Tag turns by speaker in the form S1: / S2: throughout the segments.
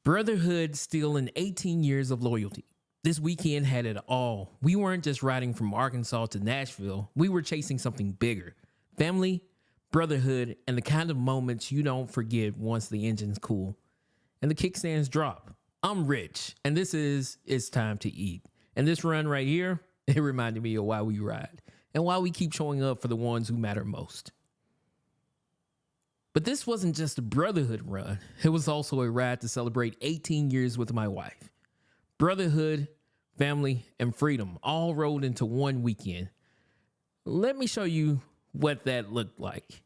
S1: Brotherhood stealing 18 years of loyalty. This weekend had it all. We weren't just riding from Arkansas to Nashville, we were chasing something bigger. Family, brotherhood, and the kind of moments you don't forget once the engine's cool and the kickstands drop. I'm Rich, and this is It's Time to Eat. And this run right here, it reminded me of why we ride and why we keep showing up for the ones who matter most. But this wasn't just a brotherhood run. It was also a ride to celebrate 18 years with my wife. Brotherhood, family, and freedom all rolled into one weekend. Let me show you what that looked like.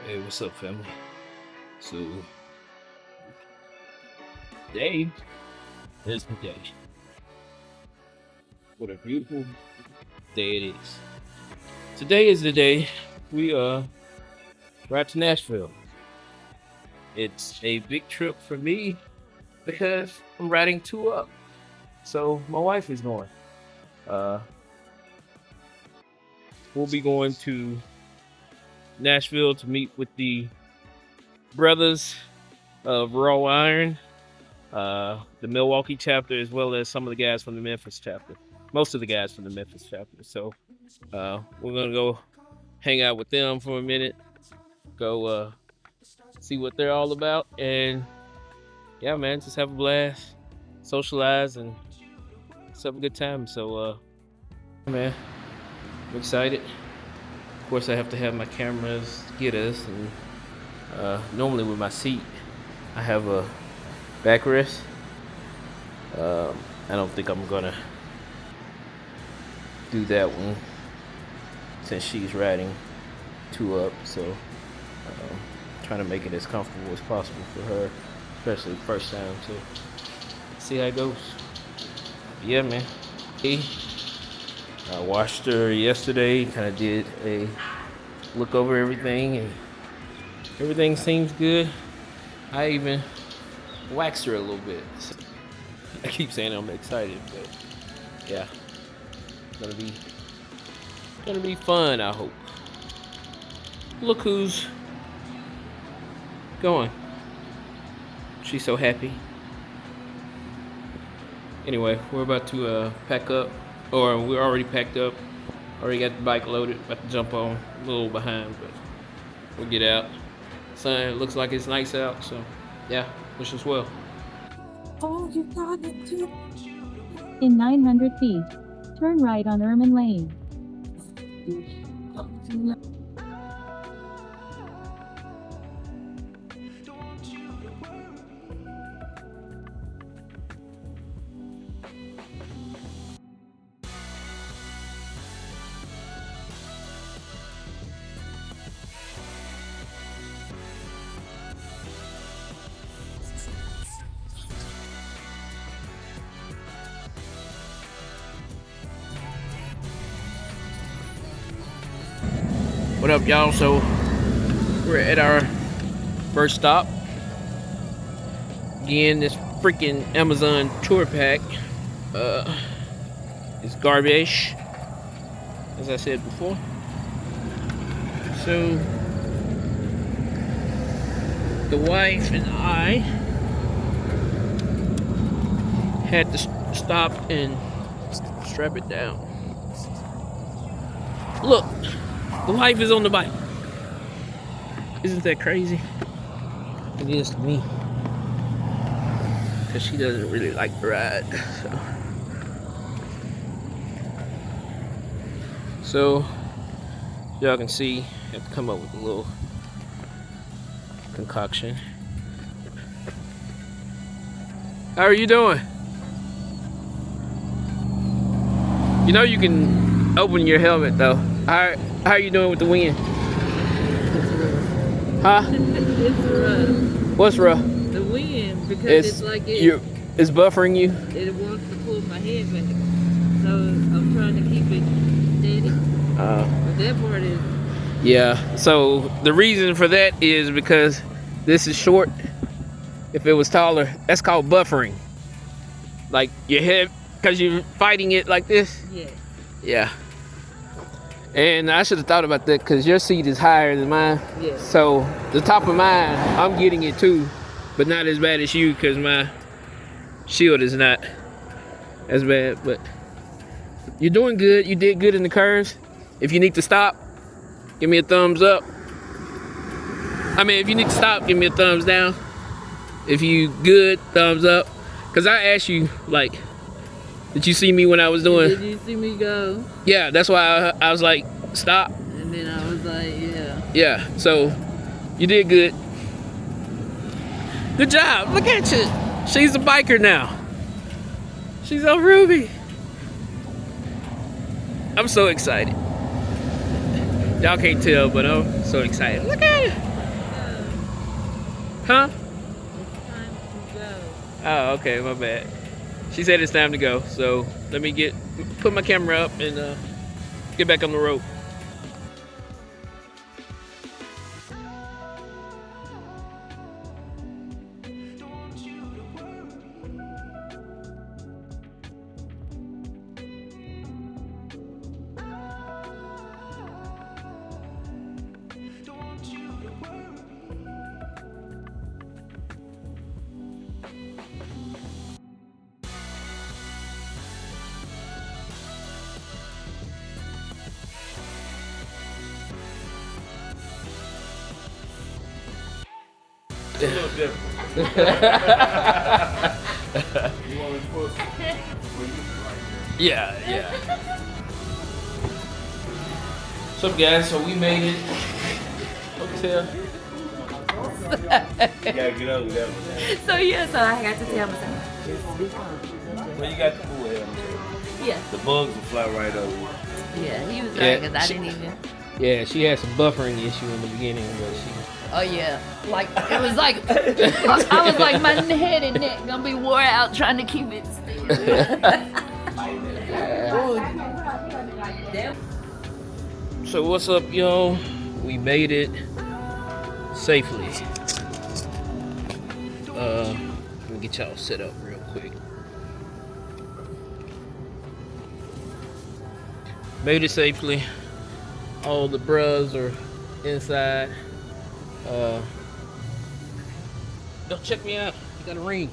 S2: Hey, what's up, family? So, today is the day. What a beautiful day it is. Today is the day we ride to Nashville. It's a big trip for me because I'm riding two up. So my wife is going. We'll be going to Nashville to meet with the brothers of Raw Iron, the Milwaukee chapter, as well as some of the guys from the Memphis chapter. Most of the guys from the Memphis chapter. So we're gonna go hang out with them for a minute, go see what they're all about, and yeah, man, just have a blast, socialize, and let's have a good time. So, man, I'm excited. Of course, I have to have my cameras get us, and normally with my seat, I have a backrest. I don't think I'm gonna do that one since she's riding 2 up, so trying to make it as comfortable as possible for her, especially first time, so see how it goes. Yeah, man. I washed her yesterday, kind of did a look over everything, and everything seems good. I even waxed her a little bit. So I keep saying I'm excited, but yeah, gonna be fun, I hope. Look who's going. She's so happy. Anyway, we're about to pack up, or we're already packed up. Already got the bike loaded, about to jump on. A little behind, but we'll get out. Sun looks like it's nice out, so yeah, wish us well.
S3: Oh, you got it too. In 900 feet, turn right on Ermine Lane.
S2: What up, y'all? So we're at our first stop. Again, this freaking Amazon tour pack is garbage, as I said before. So the wife and I had to stop and strap it down. Look, the wife is on the bike. Isn't that crazy? It is to me, because she doesn't really like to ride. So y'all can see, I have to come up with a little concoction. How are you doing? You know you can open your helmet though. How are you doing with the wind? Huh?
S4: It's rough.
S2: What's rough?
S4: The wind, because it's like
S2: it's buffering you.
S4: It wants to pull my head back. So I'm trying to keep it steady. But that part is...
S2: Yeah, so the reason for that is because this is short. If it was taller, that's called buffering. Like your head, because you're fighting it like this.
S4: Yeah.
S2: Yeah. And I should have thought about that because your seat is higher than mine.
S4: Yeah.
S2: So the top of mine, I'm getting it too, but not as bad as you because my shield is not as bad. But you're doing good. You did good in the curves. If you need to stop, give me a thumbs up. I mean, if you need to stop, give me a thumbs down. If you good, thumbs up. Because I asked you, like, did you see me when I was doing?
S4: Did you see me go?
S2: Yeah, that's why I was like, stop.
S4: And then I was like, yeah.
S2: Yeah, so you did good. Good job. Look at you. She's a biker now. She's on Ruby. I'm so excited. Y'all can't tell, but I'm so excited. Look at it. Huh?
S4: It's time to go.
S2: Oh, okay, my bad. She said it's time to go, so let me put my camera up and get back on the road.
S5: A little different. You want me to pull?
S2: Yeah, yeah. What's up, guys? So we made it. Hotel.
S5: You gotta get over that one.
S4: So yeah, so I got to tell myself.
S5: Well, you got the pool here.
S4: Yeah.
S5: The bugs will fly right over you.
S4: Yeah, he was
S2: Yeah,
S4: right because I didn't even.
S2: Yeah, she had some buffering issue in the beginning, but she.
S4: Oh yeah, like it was like I was like my head and neck gonna be wore out trying to keep it still.
S2: So what's up, y'all? We made it safely. Let me get y'all set up real quick. Made it safely. All the bros are inside. Don't check me out. You got a ring.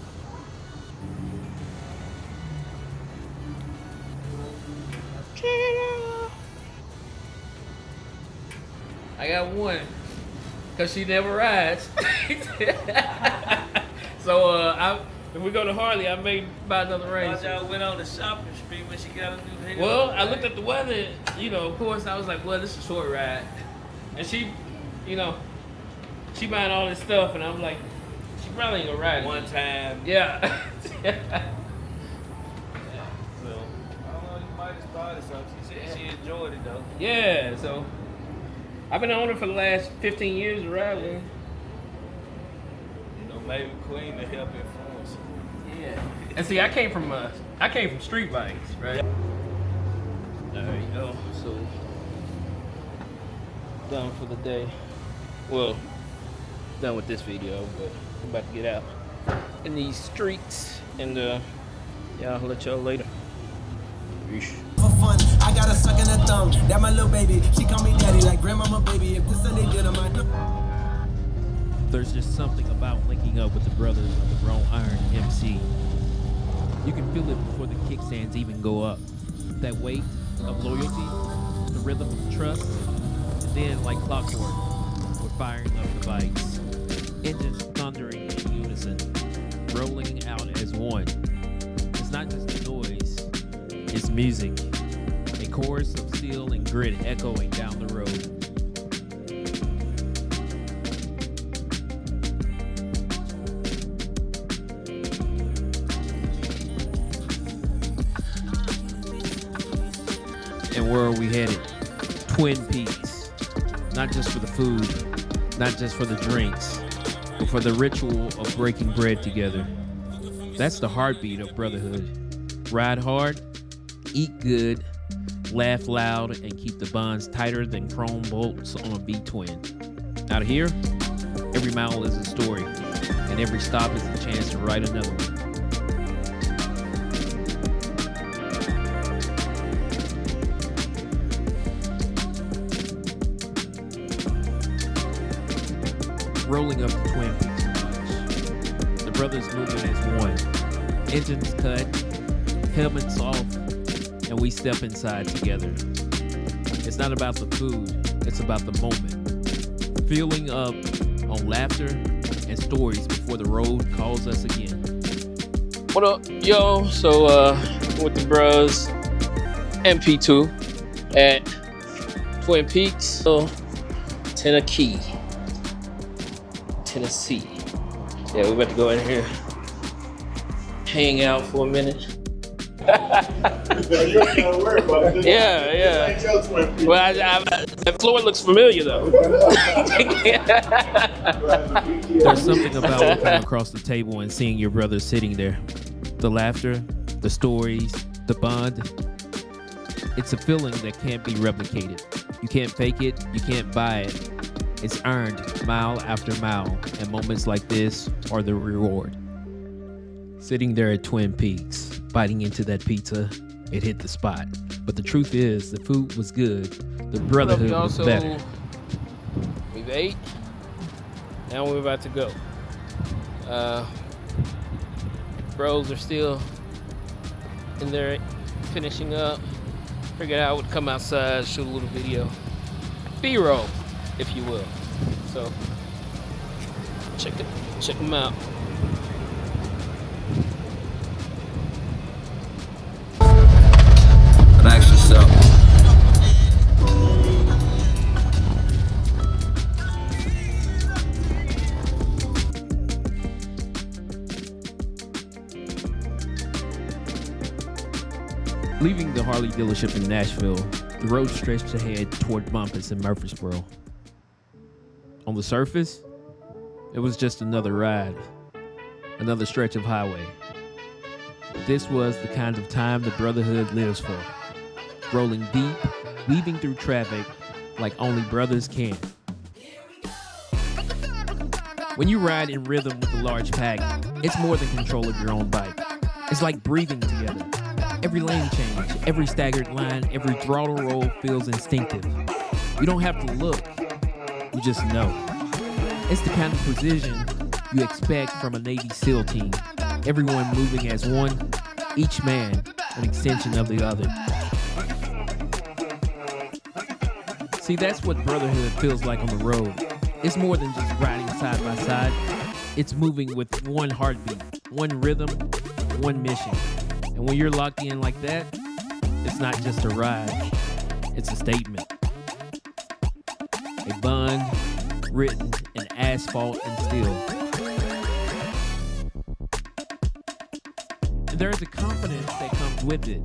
S2: I got one, cause she never rides. So if we go to Harley, I may buy another ring.
S5: Y'all went on the shopping spree when she got a new hair.
S2: Well, I looked at the weather, of course, I was like, well, this is a short ride. And she, she buying all this stuff, and I'm like, she probably ain't gonna ride it.
S5: One time.
S2: Yeah.
S5: Well, I don't know, you might have started something. She said she enjoyed it though.
S2: Yeah, so I've been on it for the last 15 years to ride with her.
S5: Maybe Queen to help influence.
S2: Yeah. And see, I came from street bikes, right? There you go. So done for the day. Well, done with this video, but I'm about to get out in these streets, and yeah, I'll let y'all later. Peace.
S6: For fun, I got a suck in the thumb. That my little baby. She call me daddy like grandmama baby. If this Sunday dinner, my.
S1: There's just something about linking up with the brothers of the Raw Iron MC. You can feel it before the kickstands even go up. That weight of loyalty, the rhythm of trust, and then like clockwork, we're firing up the bikes. Engines thundering in unison, rolling out as one. It's not just a noise, it's music. A chorus of steel and grit echoing down the road. And where are we headed? Twin Peaks. Not just for the food, not just for the drinks, but for the ritual of breaking bread together. That's the heartbeat of brotherhood. Ride hard, eat good, laugh loud, and keep the bonds tighter than chrome bolts on a V-twin. Out here, every mile is a story, and every stop is a chance to write another one. Rolling up the Twin Peaks March. The brothers moving as one. Engines cut, helmets off, and we step inside together. It's not about the food, it's about the moment. Filling up on laughter and stories before the road calls us again.
S2: What up, yo? So, with the bros, MP2 at Twin Peaks, Tennessee. Yeah, we're about to go in here, hang out for a minute. Yeah. Well, the floor looks familiar though.
S1: There's something about looking across the table and seeing your brothers sitting there. The laughter, the stories, the bond. It's a feeling that can't be replicated. You can't fake it, you can't buy it. It's earned mile after mile, and moments like this are the reward. Sitting there at Twin Peaks, biting into that pizza, it hit the spot. But the truth is, the food was good, the brotherhood was better.
S2: We've ate, now we're about to go. Bros are still in there finishing up. Figured I would come outside, shoot a little video. B-roll, if you will. So, check them out.
S1: Harley dealership in Nashville, the road stretched ahead toward Bumpus in Murfreesboro. On the surface, it was just another ride, another stretch of highway. But this was the kind of time the Brotherhood lives for, rolling deep, weaving through traffic like only brothers can. When you ride in rhythm with a large pack, it's more than control of your own bike. It's like breathing together. Every lane change, every staggered line, every throttle roll feels instinctive. You don't have to look, you just know. It's the kind of precision you expect from a Navy SEAL team. Everyone moving as one, each man an extension of the other. See, that's what Brotherhood feels like on the road. It's more than just riding side by side. It's moving with one heartbeat, one rhythm, one mission. And when you're locked in like that, it's not just a ride, it's a statement. A bond written in asphalt and steel. And there's a confidence that comes with it.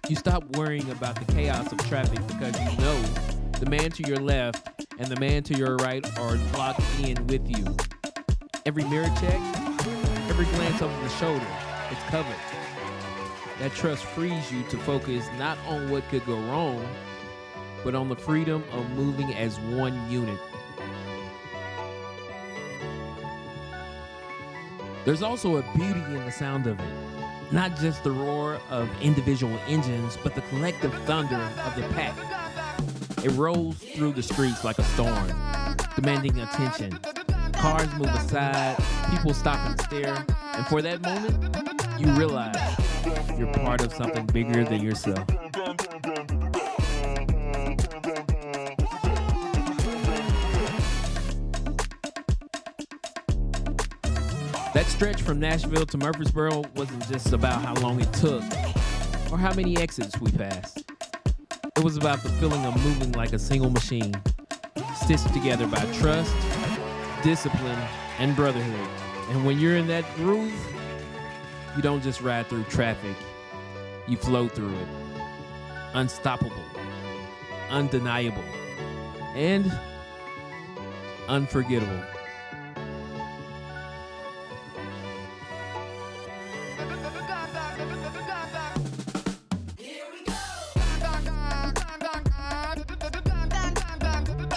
S1: You stop worrying about the chaos of traffic because you know the man to your left and the man to your right are locked in with you. Every mirror check, every glance over the shoulder, it's covered. That trust frees you to focus not on what could go wrong, but on the freedom of moving as one unit. There's also a beauty in the sound of it. Not just the roar of individual engines, but the collective thunder of the pack. It rolls through the streets like a storm, demanding attention. Cars move aside, people stop and stare, and for that moment, you realize you're part of something bigger than yourself. That stretch from Nashville to Murfreesboro wasn't just about how long it took or how many exits we passed. It was about the feeling of moving like a single machine, stitched together by trust, discipline, and brotherhood. And when you're in that groove, you don't just ride through traffic, you flow through it. Unstoppable, undeniable, and unforgettable.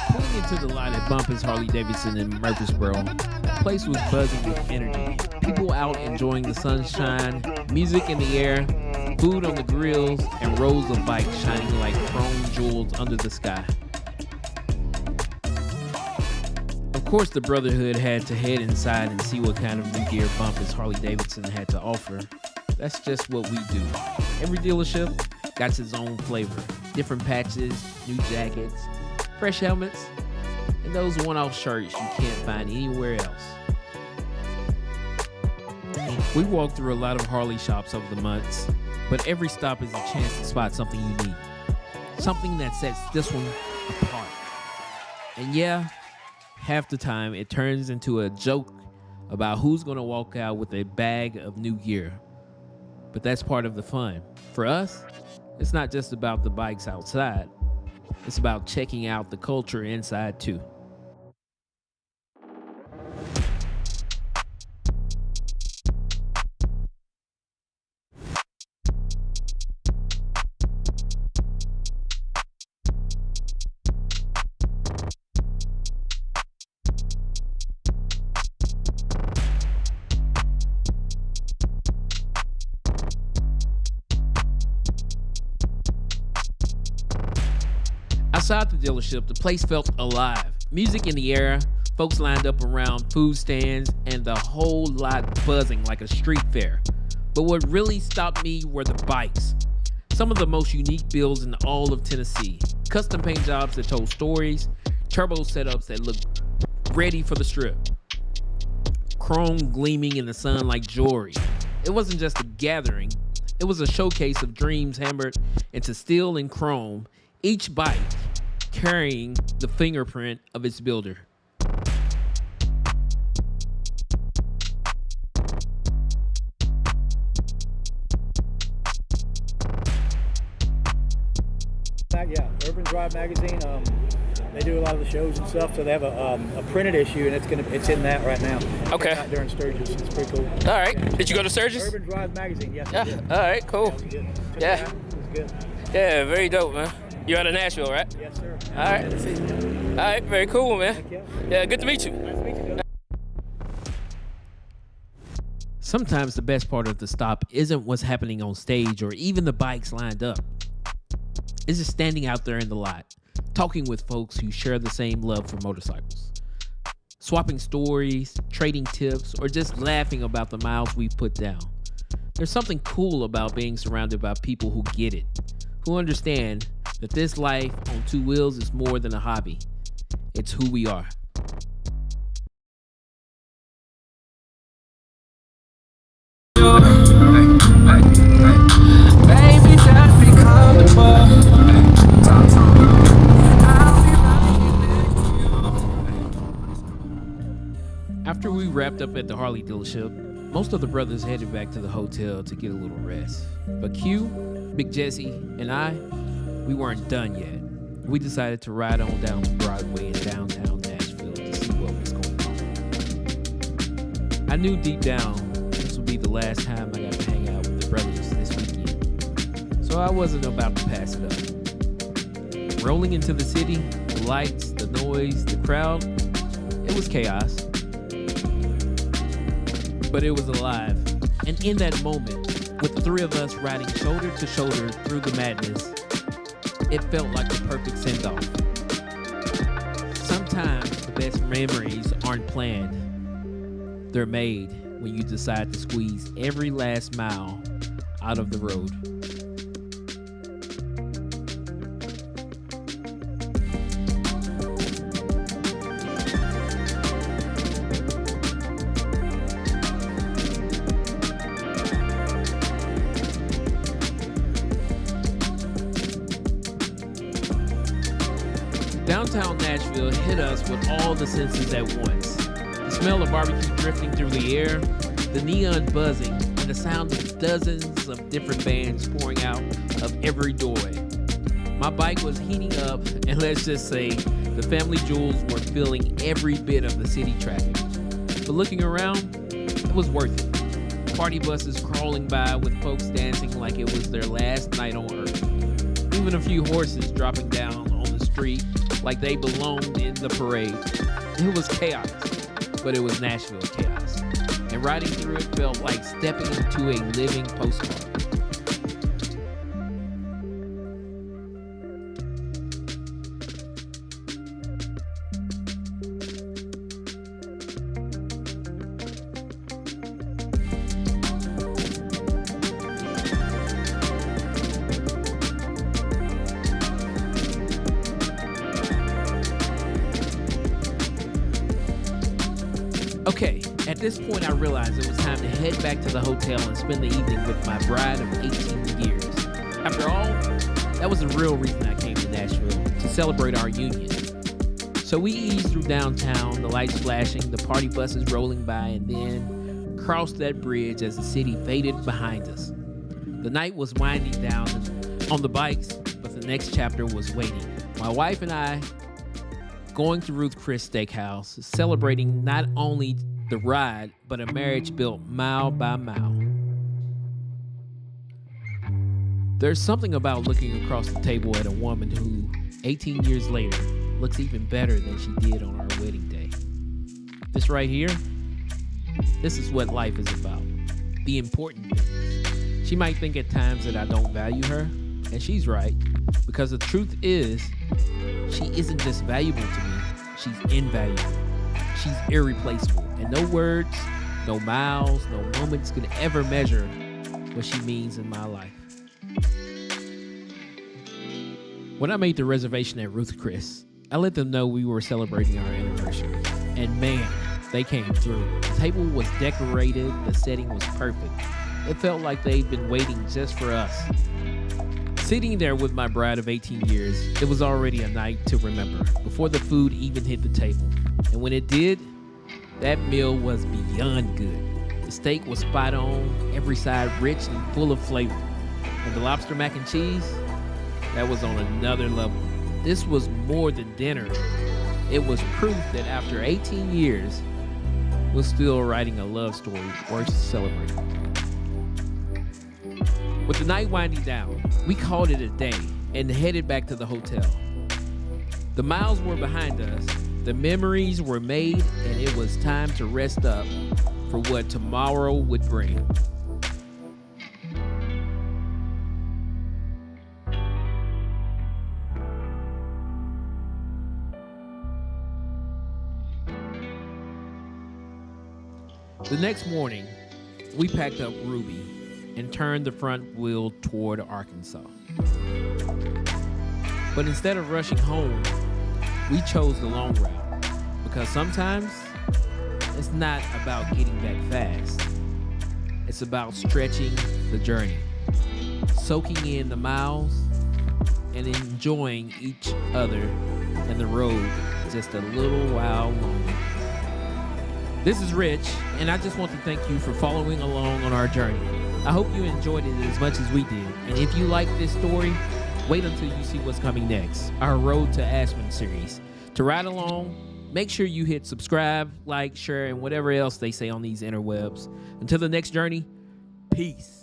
S1: Pulling into the lot at Bumpus Harley-Davidson in Murfreesboro, the place was buzzing with energy. People out enjoying the sunshine, music in the air, food on the grills, and rows of bikes shining like chrome jewels under the sky. Of course, the Brotherhood had to head inside and see what kind of new gear Bumpus Harley-Davidson had to offer. That's just what we do. Every dealership got its own flavor. Different patches, new jackets, fresh helmets, and those one-off shirts you can't find anywhere else. We walked through a lot of Harley shops over the months, but every stop is a chance to spot something unique. Something that sets this one apart. And yeah, half the time it turns into a joke about who's going to walk out with a bag of new gear. But that's part of the fun. For us, it's not just about the bikes outside. It's about checking out the culture inside too. Outside the dealership, the place felt alive. Music in the air, folks lined up around food stands, and the whole lot buzzing like a street fair. But what really stopped me were the bikes. Some of the most unique builds in all of Tennessee. Custom paint jobs that told stories, turbo setups that looked ready for the strip. Chrome gleaming in the sun like jewelry. It wasn't just a gathering, it was a showcase of dreams hammered into steel and chrome, each bike carrying the fingerprint of its builder.
S7: Urban Drive magazine. They do a lot of the shows and stuff, so they have a printed issue, and it's in that right now.
S2: Okay.
S7: Out during Sturgis, it's pretty cool.
S2: All right. Did you go to Sturgis?
S7: Urban Drive magazine, yes.
S2: Yeah.
S7: I did.
S2: All right. Cool.
S7: Yeah, it was good. Took
S2: Yeah.
S7: it out. It was good.
S2: Yeah. Very dope, man. You're out of Nashville, right?
S7: Yes, sir.
S2: All right. All right. Very cool, man.
S7: Thank you.
S2: Yeah. Good to meet you.
S7: Nice to meet you, Joe.
S1: Sometimes the best part of the stop isn't what's happening on stage or even the bikes lined up. It's just standing out there in the lot, talking with folks who share the same love for motorcycles. Swapping stories, trading tips, or just laughing about the miles we've put down. There's something cool about being surrounded by people who get it, who understand that this life on two wheels is more than a hobby. It's who we are.
S6: Baby, just be comfortable.
S1: After we wrapped up at the Harley dealership, most of the brothers headed back to the hotel to get a little rest. But Q, Big Jesse, and I, we weren't done yet. We decided to ride on down to Broadway in downtown Nashville to see what was going on. I knew deep down this would be the last time I got to hang out with the brothers this weekend, so I wasn't about to pass it up. Rolling into the city, the lights, the noise, the crowd, it was chaos. But it was alive. And in that moment, with the three of us riding shoulder to shoulder through the madness, it felt like the perfect send-off. Sometimes the best memories aren't planned. They're made when you decide to squeeze every last mile out of the road. Downtown Nashville hit us with all the senses at once. The smell of barbecue drifting through the air, the neon buzzing, and the sound of dozens of different bands pouring out of every doorway. My bike was heating up, and let's just say the family jewels were filling every bit of the city traffic. But looking around, it was worth it. Party buses crawling by with folks dancing like it was their last night on earth. Even a few horses dropping down on the street like they belonged in the parade. It was chaos, but it was Nashville chaos. And riding through it felt like stepping into a living postcard. Okay, at this point I realized it was time to head back to the hotel and spend the evening with my bride of 18 years. After all, that was the real reason I came to Nashville, to celebrate our union. So we eased through downtown, the lights flashing, the party buses rolling by, and then crossed that bridge as the city faded behind us. The night was winding down on the bikes, but the next chapter was waiting. My wife and I going to Ruth Chris Steakhouse, celebrating not only the ride, but a marriage built mile by mile. There's something about looking across the table at a woman who, 18 years later, looks even better than she did on our wedding day. This right here, this is what life is about. The important things. She might think at times that I don't value her, and she's right, because the truth is, she isn't just valuable to me, she's invaluable. She's irreplaceable, and no words, no miles, no moments can ever measure what she means in my life. When I made the reservation at Ruth Chris, I let them know we were celebrating our anniversary, and man, they came through. The table was decorated, the setting was perfect. It felt like they'd been waiting just for us. Sitting there with my bride of 18 years, it was already a night to remember, before the food even hit the table. And when it did, that meal was beyond good. The steak was spot on, every side rich and full of flavor. And the lobster mac and cheese, that was on another level. This was more than dinner. It was proof that after 18 years, we're still writing a love story worth celebrating. With the night winding down, we called it a day and headed back to the hotel. The miles were behind us, the memories were made, and it was time to rest up for what tomorrow would bring. The next morning, we packed up Ruby and turned the front wheel toward Arkansas. But instead of rushing home, we chose the long route because sometimes it's not about getting back fast. It's about stretching the journey, soaking in the miles, and enjoying each other and the road just a little while longer. This is Rich, and I just want to thank you for following along on our journey. I hope you enjoyed it as much as we did. And if you like this story, wait until you see what's coming next, our Road to Aspen series. To ride along, make sure you hit subscribe, like, share, and whatever else they say on these interwebs. Until the next journey, peace.